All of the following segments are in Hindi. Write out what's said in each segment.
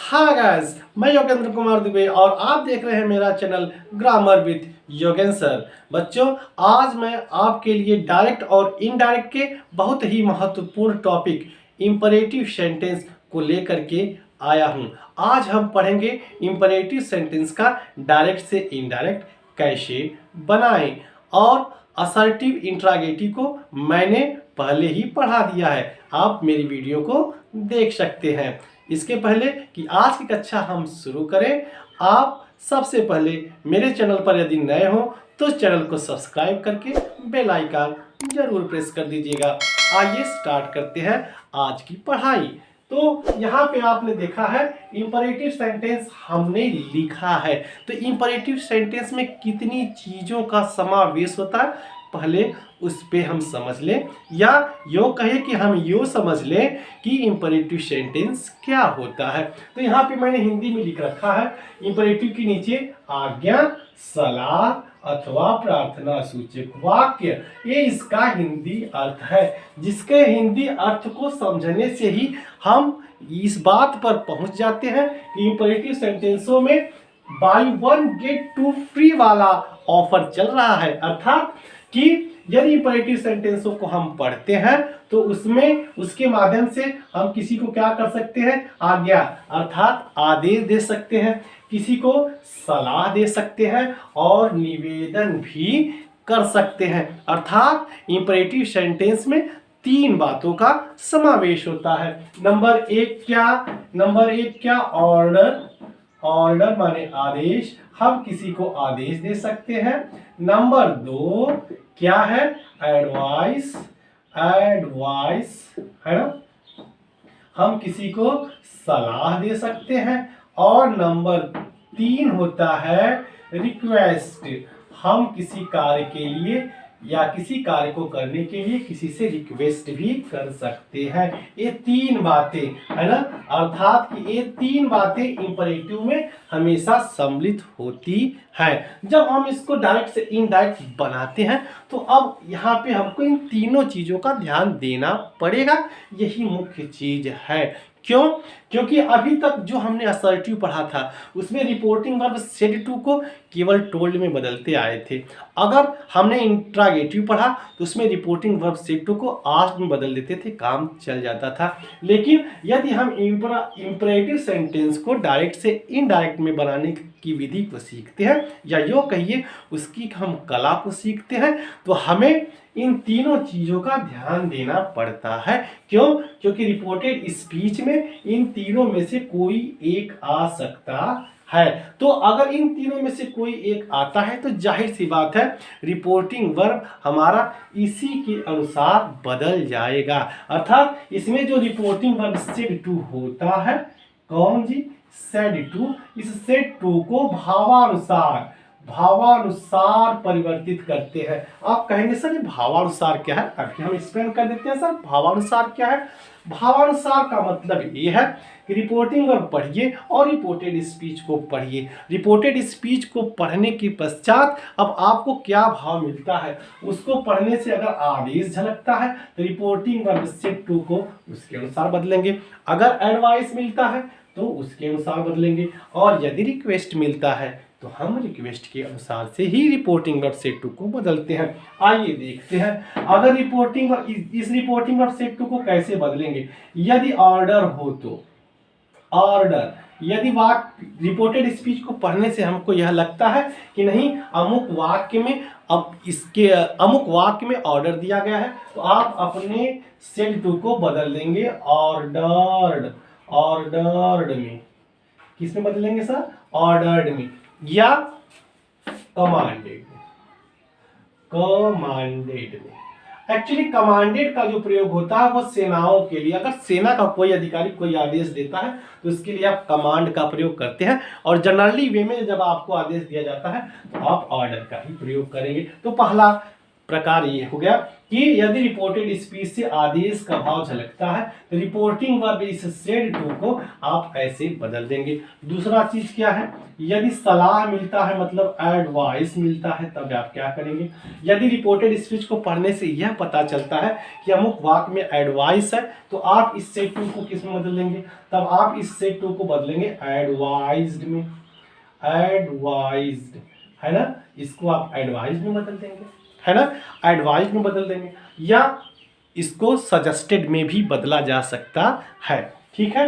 हाँ गाइस, मैं योगेंद्र कुमार दुबे और आप देख रहे हैं मेरा channel grammar with Yogendra sir. बच्चों, आज मैं आपके लिए डायरेक्ट और इनडायरेक्ट के बहुत ही महत्वपूर्ण टॉपिक इंपरेटिव सेंटेंस को लेकर के आया हूँ। आज हम पढ़ेंगे इंपरेटिव सेंटेंस का डायरेक्ट से इनडायरेक्ट कैसे बनाएं, और असर्टिव इंट्रागेटिव को मैंने पहले ही पढ़ा दिया है, आप मेरी वीडियो को देख सकते हैं। इसके पहले कि आज की कक्षा हम शुरू करें, आप सबसे पहले मेरे चैनल पर यदि नए हो तो चैनल को सब्सक्राइब करके बेल आइकन जरूर प्रेस कर दीजिएगा। आइए स्टार्ट करते हैं आज की पढ़ाई। तो यहाँ पे आपने देखा है इंपरेटिव सेंटेंस हमने लिखा है। तो इंपरेटिव सेंटेंस में कितनी चीज़ों का समावेश होता है पहले उस पे हम समझ लें, या यो कहे कि हम यो समझ लें कि इंपरेटिव सेंटेंस क्या होता है। तो यहाँ पे मैंने हिंदी में लिख रखा है, इंपरेटिव के नीचे आज्ञा, सलाह अथवा प्रार्थना सूचक वाक्य, ये इसका हिंदी अर्थ है। जिसके हिंदी अर्थ को समझने से ही हम इस बात पर पहुंच जाते हैं कि इंपरेटिव सेंटेंसों में buy one get two free वाला ऑफर चल रहा है। अर्थात कि यदि इंपरेटिव सेंटेंसों को हम पढ़ते हैं तो उसमें उसके माध्यम से हम किसी को क्या कर सकते हैं, आज्ञा अर्थात आदेश दे सकते हैं, किसी को सलाह दे सकते हैं और निवेदन भी कर सकते हैं। अर्थात इंपरेटिव सेंटेंस में तीन बातों का समावेश होता है। नंबर एक क्या, ऑर्डर। ऑर्डर माने आदेश, हम किसी को आदेश दे सकते हैं। नंबर दो क्या है, एडवाइस है ना, हम किसी को सलाह दे सकते हैं। और नंबर तीन होता है रिक्वेस्ट, हम किसी कार्य के लिए या किसी कार्य को करने के लिए किसी से रिक्वेस्ट भी कर सकते हैं। ये तीन बातें है ना, अर्थात कि ये तीन बातें इंपरेटिव में हमेशा सम्मिलित होती हैं। जब हम इसको डायरेक्ट से इनडायरेक्ट बनाते हैं तो अब यहाँ पे हमको इन तीनों चीज़ों का ध्यान देना पड़ेगा, यही मुख्य चीज़ है। क्यों? क्योंकि अभी तक जो हमने असर्टिव पढ़ा था उसमें रिपोर्टिंग वर्ब सेड टू को केवल टोल्ड में बदलते आए थे। अगर हमने इंट्रागेटिव पढ़ा तो उसमें रिपोर्टिंग वर्ब सेड टू को आस्क्ड में बदल देते थे, काम चल जाता था। लेकिन यदि हम इंपरेटिव सेंटेंस को डायरेक्ट से इनडायरेक्ट में बनाने की विधि को सीखते हैं, या यो कहिए उसकी हम कला को सीखते हैं, तो हमें इन तीनों चीज़ों का ध्यान देना पड़ता है। क्यों? क्योंकि रिपोर्टेड स्पीच में इन तीनों में से कोई एक आ सकता है। तो अगर इन तीनों में से कोई एक आता है तो जाहिर सी बात है रिपोर्टिंग वर्ब हमारा इसी के अनुसार बदल जाएगा। अर्थात इसमें जो रिपोर्टिंग वर्ब सेड टू होता है, कौन जी, सेड टू, इस सेड टू को भावानुसार परिवर्तित करते हैं। आप कहेंगे सर ये भावानुसार क्या है, अभी हम एक्सप्लेन कर देते हैं। सर भावानुसार क्या है? भावानुसार का मतलब ये है कि रिपोर्टिंग वर्ब पढ़िए और रिपोर्टेड स्पीच को पढ़िए। रिपोर्टेड स्पीच को पढ़ने के पश्चात अब आपको क्या भाव मिलता है, उसको पढ़ने से अगर आदेश झलकता है तो रिपोर्टिंग वर्ब सेड टू को उसके अनुसार बदलेंगे। अगर एडवाइस मिलता है तो उसके अनुसार बदलेंगे, और यदि रिक्वेस्ट मिलता है तो हम रिक्वेस्ट के अनुसार से ही रिपोर्टिंग वर्ब सेड टू को बदलते हैं। आइए देखते हैं अगर इस रिपोर्टिंग वर्ब सेड टू को कैसे बदलेंगे। यदि ऑर्डर हो तो ऑर्डर, यदि वाक्य रिपोर्टेड स्पीच को पढ़ने से हमको यह लगता है कि नहीं अमुक वाक्य में, अब इसके अमुक वाक्य में ऑर्डर दिया गया है, तो आप अपने सेड टू को बदल देंगे ऑर्डर्ड में। किस में बदलेंगे सर? ऑर्डर्ड में, या कमांडेड में। एक्चुअली कमांडेड का जो प्रयोग होता है वो सेनाओं के लिए, अगर सेना का कोई अधिकारी कोई आदेश देता है तो उसके लिए आप कमांड का प्रयोग करते हैं, और जनरली वे में जब आपको आदेश दिया जाता है तो आप ऑर्डर का ही प्रयोग करेंगे। तो पहला प्रकार ये हो गया कि यदि रिपोर्टेड स्पीच से आदेश का भाव झलकता है तो रिपोर्टिंग वर्ब इस सेड टू को आप ऐसे बदल देंगे। दूसरा चीज क्या है, यदि सलाह मिलता है मतलब एडवाइस मिलता है तब आप क्या करेंगे। यदि रिपोर्टेड स्पीच को पढ़ने से यह पता चलता है कि अमुक वाक्य में एडवाइस है तो आप इस सेड टू को किस में बदल देंगे, तब आप इस सेड टू को बदलेंगे एडवाइज्ड में। एडवाइज्ड है ना, इसको आप एडवाइज में बदल देंगे, है ना, एडवाइज में बदल देंगे, या इसको सजेस्टेड में भी बदला जा सकता है। ठीक है।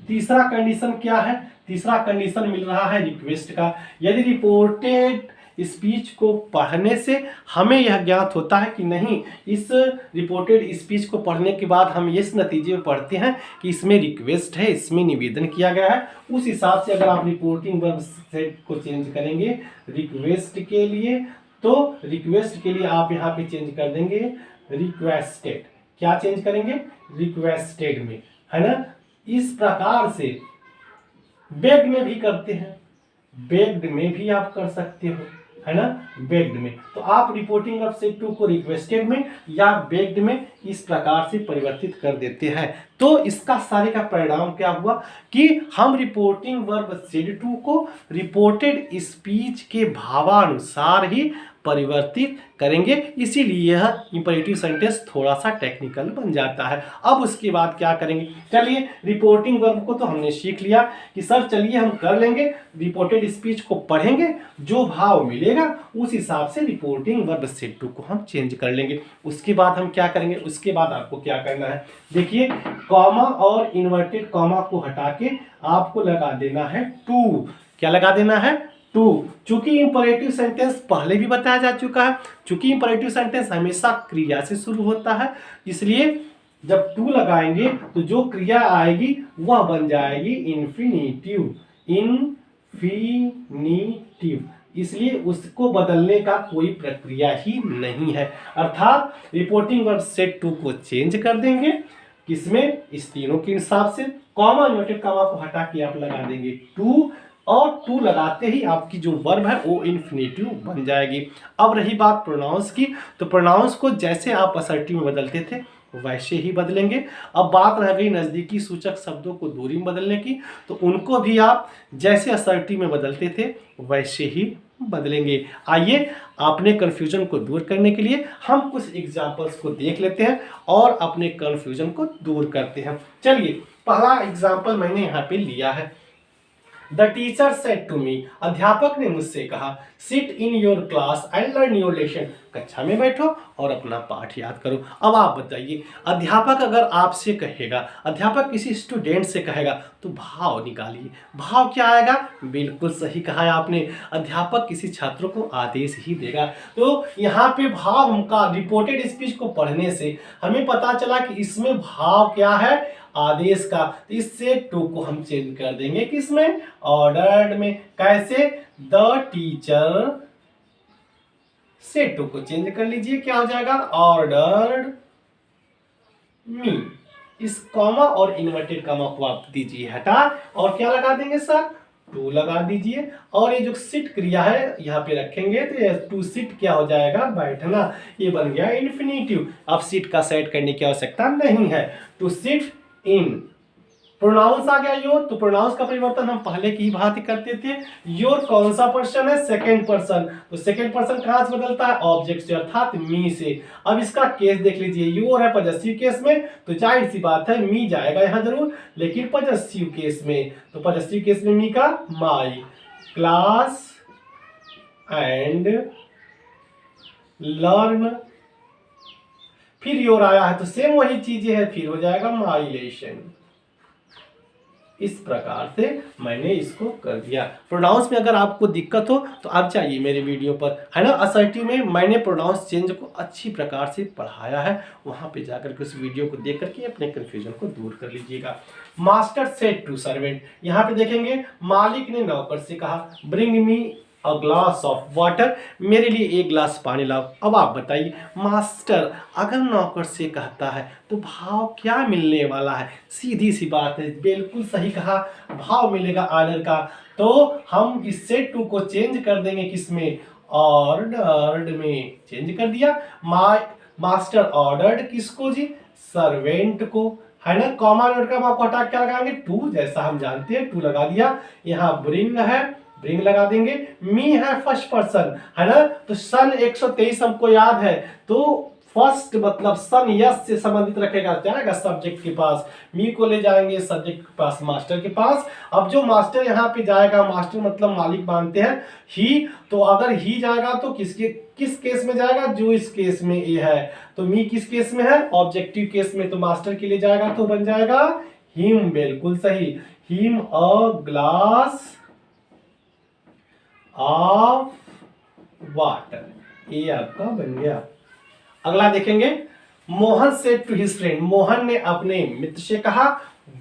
तीसरा कंडीशन क्या है, तीसरा कंडीशन मिल रहा है रिक्वेस्ट का। यदि रिपोर्टेड स्पीच को पढ़ने से हमें यह ज्ञात होता है कि नहीं, इस रिपोर्टेड स्पीच को पढ़ने के बाद हम इस नतीजे में पढ़ते हैं कि इसमें रिक्वेस्ट है, इसमें निवेदन किया गया है, उस हिसाब से अगर आप रिपोर्टिंग वर्ब सेट को चेंज करेंगे रिक्वेस्ट के लिए, तो रिक्वेस्ट के लिए आप यहाँ पे चेंज कर देंगे रिक्वेस्टेड। क्या चेंज करेंगे, रिक्वेस्टेड में, है ना। इस प्रकार से बेग्ड में भी करते हैं, बेग्ड में भी आप कर सकते हो, है ना, बेग्ड में। तो आप रिपोर्टिंग वर्ब सेट टू को रिक्वेस्टेड में या बेग्ड में इस प्रकार से परिवर्तित कर देते हैं। तो इसका सारे का परिणाम क्या हुआ कि हम रिपोर्टिंग वर्ब सेट टू को रिपोर्टेड स्पीच के भावानुसार ही परिवर्तित करेंगे, इसीलिए यह इंपरेटिव सेंटेंस थोड़ा सा टेक्निकल बन जाता है। अब उसके बाद क्या करेंगे, चलिए रिपोर्टिंग वर्ब को तो हमने सीख लिया कि सर चलिए हम कर लेंगे, रिपोर्टेड स्पीच को पढ़ेंगे, जो भाव मिलेगा उस हिसाब से रिपोर्टिंग वर्ब सेट टू को हम चेंज कर लेंगे। उसके बाद हम क्या करेंगे, उसके बाद आपको क्या करना है, देखिए कॉमा और इन्वर्टेड कॉमा को हटा के आपको लगा देना है टू। क्या लगा देना है, टू। चूंकि इंपरेटिव सेंटेंस पहले भी बताया जा चुका है, चूंकि इंपरेटिव सेंटेंस हमेशा क्रिया से शुरू होता है, इसलिए जब टू लगाएंगे तो जो क्रिया आएगी वह बन जाएगी इन्फिनिटिव। इन्फिनिटिव, इसलिए उसको बदलने का कोई प्रक्रिया ही नहीं है। अर्थात रिपोर्टिंग वर्ब सेट टू को चेंज कर देंगे, किसमें, इस तीनों के हिसाब से। कॉमा इन्वर्टेड कॉमा को हटा के आप लगा देंगे टू, और टू लगाते ही आपकी जो वर्ब है वो इन्फिनिटिव बन जाएगी। अब रही बात प्रोनाउंस की, तो प्रोनाउंस को जैसे आप असर्टिव में बदलते थे वैसे ही बदलेंगे। अब बात रह गई नज़दीकी सूचक शब्दों को दूरी में बदलने की, तो उनको भी आप जैसे असर्टिव में बदलते थे वैसे ही बदलेंगे। आइए अपने कन्फ्यूजन को दूर करने के लिए हम कुछ एग्जाम्पल्स को देख लेते हैं और अपने कन्फ्यूजन को दूर करते हैं। चलिए पहला एग्जाम्पल मैंने यहाँ पे लिया है। The teacher said to me, अध्यापक ने मुझसे कहा, sit in your class and learn your lesson, कक्षा में बैठो और अपना पाठ याद करो। अब आप बताइए, अध्यापक अगर आपसे कहेगा, अध्यापक किसी स्टूडेंट से कहेगा तो भाव निकालिए। भाव क्या आएगा, बिल्कुल सही कहा है आपने, अध्यापक किसी छात्र को आदेश ही देगा। तो यहाँ पे भाव हमका रिपोर्टेड स्पीच को पढ़ने से हमें पता चला कि इसमें भाव क्या है, आदेश का। तो इससे टू को हम चेंज कर देंगे किसमें, ऑर्डर्ड में। कैसे, द टीचर से टू को चेंज कर लीजिए, क्या हो जाएगा, ऑर्डर्ड मी। इस कॉमा और इन्वर्टेड कॉमा को आप दीजिए हटा और क्या लगा देंगे सर, टू लगा दीजिए। और ये जो सिट क्रिया है यहाँ पे रखेंगे तो ये टू सिट क्या हो जाएगा, बैठना। ये बन गया इन्फिनिटिव। अब सिट का सेट करने की आवश्यकता नहीं है, टू सिट इन। प्रोनाउंस आ गया योर, तो प्रोनाउंस का परिवर्तन हम पहले की ही भांति करते थे। योर कौन सा पर्सन है, सेकंड पर्सन, तो सेकंड पर्सन कहां से बदलता है, ऑब्जेक्ट से, अर्थात मी से। अब इसका केस देख लीजिए, योर है पॉजेसिव केस में तो जाहिर सी बात है मी जाएगा यहां जरूर, लेकिन पॉजेसिव केस में, तो पॉजेसिव केस में मी का माई क्लास एंड लर्न, फिर योर आया है तो सेम वही चीजें है, फिर हो जाएगा माई लेसन। इस प्रकार से मैंने इसको कर दिया। प्रोनाउंस में अगर आपको दिक्कत हो तो आप जाइए मेरे वीडियो पर, है ना, असर्टिव में मैंने प्रोनाउंस चेंज को अच्छी प्रकार से पढ़ाया है, वहां पे जाकर के उस वीडियो को देख करके अपने कंफ्यूजन को दूर कर लीजिएगा। मास्टर सेड टू सर्वेंट, यहाँ पे देखेंगे मालिक ने नौकर से कहा, bring me a glass of water, मेरे लिए एक ग्लास पानी लाओ। अब आप बताइए, मास्टर अगर नौकर से कहता है तो भाव क्या मिलने वाला है, सीधी सी बात है, बिल्कुल सही कहा, भाव मिलेगा ऑर्डर का। तो हम इस सेड टू को चेंज कर देंगे किसमें, ऑर्डर्ड में चेंज कर दिया। मास्टर ऑर्डर्ड किसको जी? सर्वेंट को, है ना। कॉमा इन्वर्टर का आपको हटा क्या लगाएंगे? टू, जैसा हम जानते हैं टू लगा दिया। यहाँ ब्रिंग है, ब्रिंग लगा देंगे। मी है फर्स्ट पर्सन, है ना, तो सन 123 हमको याद है, तो फर्स्ट मतलब सन यस से संबंधित रखेगा, जाएगा सब्जेक्ट के पास, मी को ले जाएंगे सब्जेक्ट के पास, मास्टर के पास। अब जो मास्टर यहाँ पे जाएगा, मास्टर मतलब मालिक मानते हैं ही, तो अगर ही जाएगा तो किस केस में जाएगा? जो इस केस में ए है, तो मी किस केस में है? ऑब्जेक्टिव केस में, तो मास्टर के लिए जाएगा तो बन जाएगा हिम, बिल्कुल सही, him a glass of water, ये आपका बन गया। अगला देखेंगे, Mohan said to his friend, Mohan ने अपने मित्र से कहा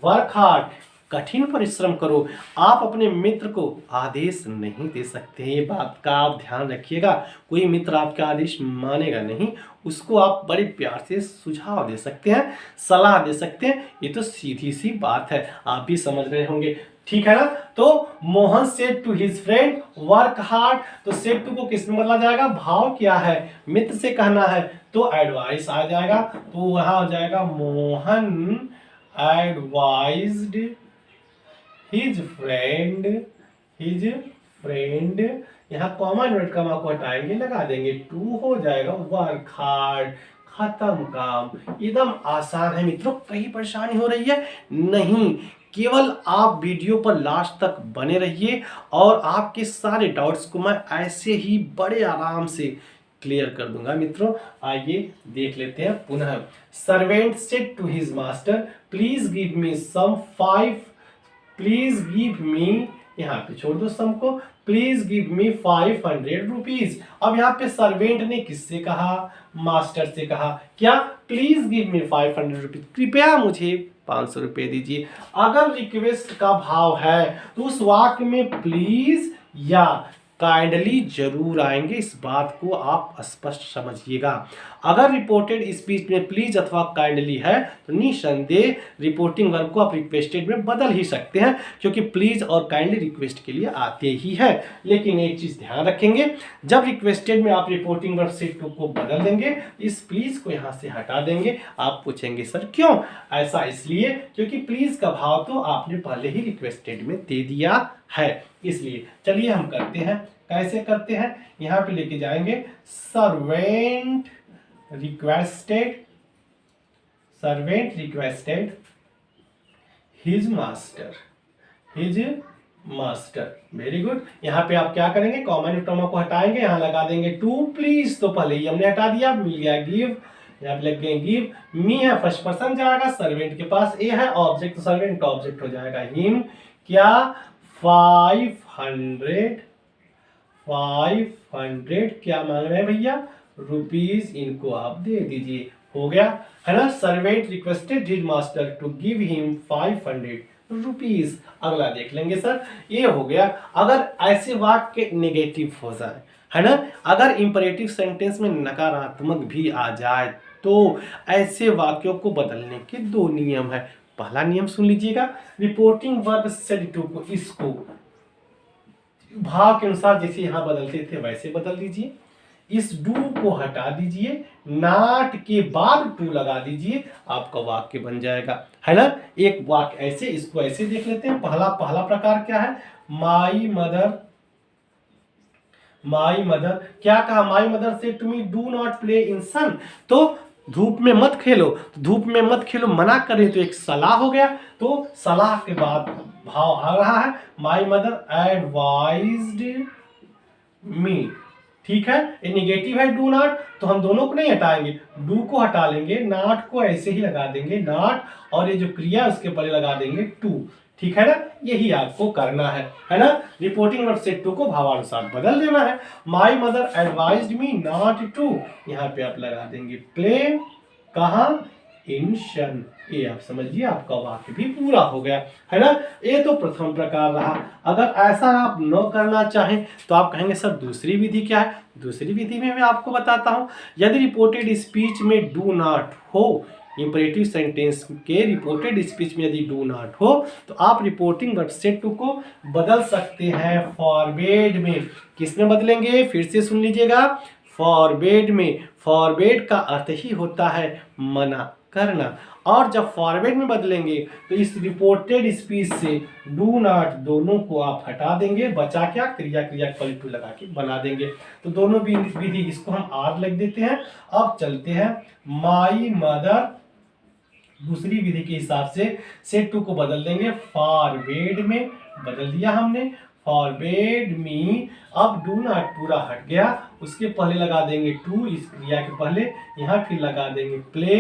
वर्क हार्ड, कठिन परिश्रम करो। आप अपने मित्र को आदेश नहीं दे सकते, ये बात का आप ध्यान रखिएगा। कोई मित्र आपका आदेश मानेगा नहीं, उसको आप बड़े प्यार से सुझाव दे सकते हैं, सलाह दे सकते हैं, ये तो सीधी सी बात है, आप भी समझ रहे होंगे, ठीक है ना। तो Mohan said to his friend work hard, तो सेड टू को किस में बदला जाएगा? भाव क्या है? मित्र से कहना है, तो एडवाइस आ जाएगा, तो वहां हो जाएगा मोहन एडवाइज्ड हिज फ्रेंड, यहाँ कॉमा इन्वर्ट कॉमा को हटाएंगे, लगा देंगे टू, हो जाएगा वर्क हार्ड, खत्म काम। एकदम आसान है मित्रों, कहीं परेशानी हो रही है नहीं, केवल आप वीडियो पर लास्ट तक बने रहिए और आपके सारे डाउट्स को मैं ऐसे ही बड़े आराम से क्लियर कर दूंगा मित्रों। आइए देख लेते हैं पुनः। Servant said to his master please give me some 5, please give me, यहाँ पे छोड़ दो सम को, प्लीज गिव मी 500 रुपीज। अब यहाँ पे सर्वेंट ने किससे कहा? मास्टर से कहा, क्या? प्लीज गिव मी 500 रुपीज, कृपया मुझे 500 रुपए दीजिए। अगर रिक्वेस्ट का भाव है तो उस वाक्य में प्लीज या काइंडली जरूर आएंगे, इस बात को आप स्पष्ट समझिएगा। अगर रिपोर्टेड स्पीच में प्लीज अथवा काइंडली है तो निसंदेह रिपोर्टिंग वर्ब को आप रिक्वेस्टेड में बदल ही सकते हैं, क्योंकि प्लीज और काइंडली रिक्वेस्ट के लिए आते ही है। लेकिन एक चीज ध्यान रखेंगे, जब रिक्वेस्टेड में आप रिपोर्टिंग वर्ब से टू को बदल देंगे, इस प्लीज को यहाँ से हटा देंगे। आप पूछेंगे सर क्यों? ऐसा इसलिए क्योंकि प्लीज का भाव तो आपने पहले ही रिक्वेस्टेड में दे दिया है, इसलिए। चलिए हम करते हैं, कैसे करते हैं, यहाँ पे लेके जाएंगे servant requested his master, very good. यहाँ पे आप क्या करेंगे? कॉमा इन्वर्ट को हटाएंगे, यहाँ लगा देंगे टू प्लीज, तो पहले ही हमने हटा दिया, मिल गया गिव, यहाँ पे लग गए गिव। मी है फर्स्ट पर्सन जाएगा, सर्वेंट के पास ए है, ऑब्जेक्ट तो सर्वेंट ऑब्जेक्ट हो जाएगा हिम। क्या? 500 क्या मांग रहे हैं भैया? रुपीज, इनको आप दे दीजिए, हो गया, है ना। Servant requested his master to give him 500 rupees. अगला देख लेंगे सर, ये हो गया। अगर ऐसे वाक्य नेगेटिव हो जाए, है ना, अगर इंपरेटिव सेंटेंस में नकारात्मक भी आ जाए, तो ऐसे वाक्यों को बदलने के दो नियम है। पहला नियम सुन लीजिएगा, रिपोर्टिंग वर्ब सेड टू को, इसको भाव के अनुसार जैसे यहां बदलते थे वैसे बदल दीजिए, इस डू को हटा दीजिए, नॉट के बाद टू लगा दीजिए, आपका वाक्य बन जाएगा, है ना। एक वाक्य ऐसे, इसको ऐसे देख लेते हैं। पहला प्रकार क्या है? माई मदर, क्या कहा? My mother say to me do not play in sun, तो धूप में मत खेलो, तो धूप में मत खेलो मना करें तो एक सलाह हो गया, तो सलाह के बाद भाव आ रहा है, माई मदर एडवाइज्ड मी, ठीक है। ये नेगेटिव है डू नॉट, तो हम दोनों को नहीं हटाएंगे, डू को हटा लेंगे, नॉट को ऐसे ही लगा देंगे, नॉट, और ये जो क्रिया उसके पहले लगा देंगे टू, ठीक है ना। यही आपको करना है ना। रिपोर्टिंग वर्ब से टू को भावानुसार बदल देना है। My mother advised me not to, यहाँ पे आप लगा देंगे प्ले, कहाँ? इन शन, ये आप समझिए, आपका वाक्य भी पूरा हो गया, है ना। ये तो प्रथम प्रकार रहा। अगर ऐसा आप न करना चाहें तो आप कहेंगे सर दूसरी विधि क्या है? दूसरी विधि में मैं आपको बताता हूं। यदि रिपोर्टेड स्पीच में डू नॉट हो इंपरेटिव सेंटेंस के रिपोर्टेड स्पीच में यदि डू नॉट हो तो आप रिपोर्टिंग वर्ब सेड टू को बदल सकते हैं फॉरबेड में। किस में बदलेंगे, फिर से सुन लीजिएगा, फॉरबेड में। फॉरबेड का अर्थ ही होता है मना करना, और जब फॉरवर्ड में बदलेंगे तो इस रिपोर्टेड स्पीच से डू नॉट दोनों को आप हटा देंगे, बचा क्या, क्रिया इक्वल टू लगा के बना देंगे। तो दोनों भी विधि, इसको हम आर लिख देते हैं। अब चलते हैं माई मदर, दूसरी विधि के हिसाब से सेड टू को बदल देंगे फॉरवर्ड में, बदल दिया हमने फॉरवर्ड मी। अब डू नॉट पूरा हट गया, उसके पहले लगा देंगे टू, इस क्रिया के पहले, यहाँ फिर लगा देंगे प्ले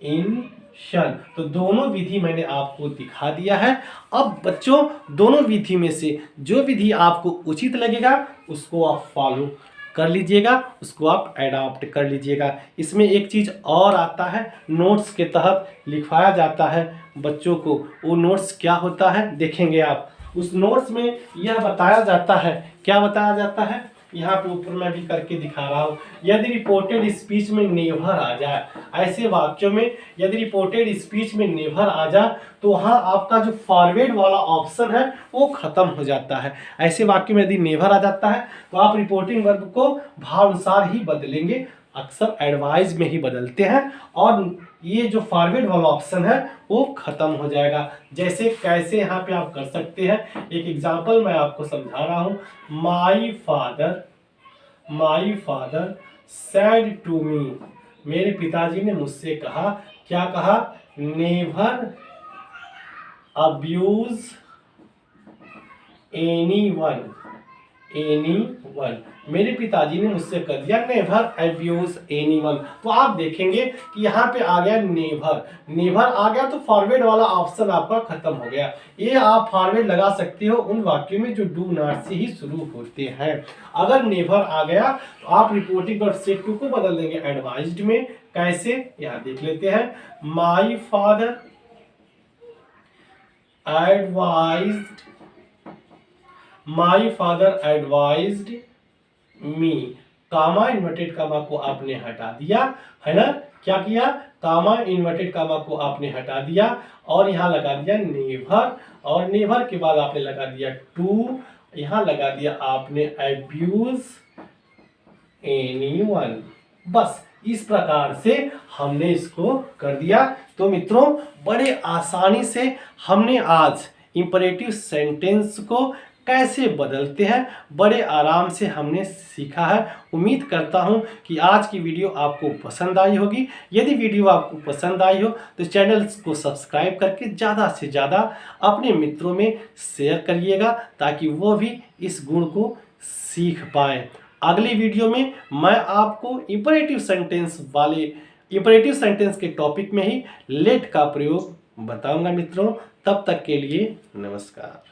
इन शन। तो दोनों विधि मैंने आपको दिखा दिया है। अब बच्चों दोनों विधि में से जो विधि आपको उचित लगेगा उसको आप फॉलो कर लीजिएगा, उसको आप एडॉप्ट कर लीजिएगा। इसमें एक चीज़ और आता है, नोट्स के तहत लिखवाया जाता है बच्चों को। वो नोट्स क्या होता है देखेंगे आप। उस नोट्स में यह बताया जाता है, क्या बताया जाता है, यहाँ पे ऊपर मैं भी करके दिखा रहा हूँ। यदि रिपोर्टेड स्पीच में नेवर आ जाए, ऐसे वाक्यों में यदि रिपोर्टेड स्पीच में नेवर आ जाए तो वहाँ आपका जो फॉरवर्ड वाला ऑप्शन है वो खत्म हो जाता है। ऐसे वाक्य में यदि नेवर आ जाता है तो आप रिपोर्टिंग वर्ब को भावानुसार ही बदलेंगे, अक्सर एडवाइज में ही बदलते हैं, और ये जो फॉरवर्ड वाला ऑप्शन है वो खत्म हो जाएगा। जैसे कैसे यहाँ पे आप कर सकते हैं, एक एग्जांपल मैं आपको समझा रहा हूँ। My father said to me, मेरे पिताजी ने मुझसे कहा, क्या कहा, नेवर अब्यूज एनीवन। मेरे पिताजी ने मुझसे कह दिया नेवर अब्यूज एनीवन। तो आप देखेंगे कि यहाँ पे आ गया नेवर आ गया, तो फॉरवर्ड वाला ऑप्शन आपका खत्म हो गया। ये आप फॉरवर्ड लगा सकते हो उन वाक्यों में जो डू नॉट से ही शुरू होते हैं। अगर नेवर आ गया तो आप रिपोर्टिंग वर्ब सेड टू को बदल देंगे एडवाइज्ड में। कैसे, यहाँ देख लेते हैं। My father advised me, comma inverted comma को आपने हटा दिया है ना, क्या किया, कामा इन्वर्टेड कामा को आपने हटा दिया और यहाँ लगा दिया नेवर, और नेवर के बाद आपने लगा दिया टू, यहाँ लगा दिया आपने अब्यूज एनीवन। बस इस प्रकार से हमने इसको कर दिया। तो मित्रों बड़े आसानी से हमने आज इंपरेटिव सेंटेंस को कैसे बदलते हैं बड़े आराम से हमने सीखा है। उम्मीद करता हूं कि आज की वीडियो आपको पसंद आई होगी। यदि वीडियो आपको पसंद आई हो तो चैनल को सब्सक्राइब करके ज़्यादा से ज़्यादा अपने मित्रों में शेयर करिएगा ताकि वो भी इस गुण को सीख पाए। अगली वीडियो में मैं आपको इंपरेटिव सेंटेंस के टॉपिक में ही लेट का प्रयोग बताऊंगा मित्रों। तब तक के लिए नमस्कार।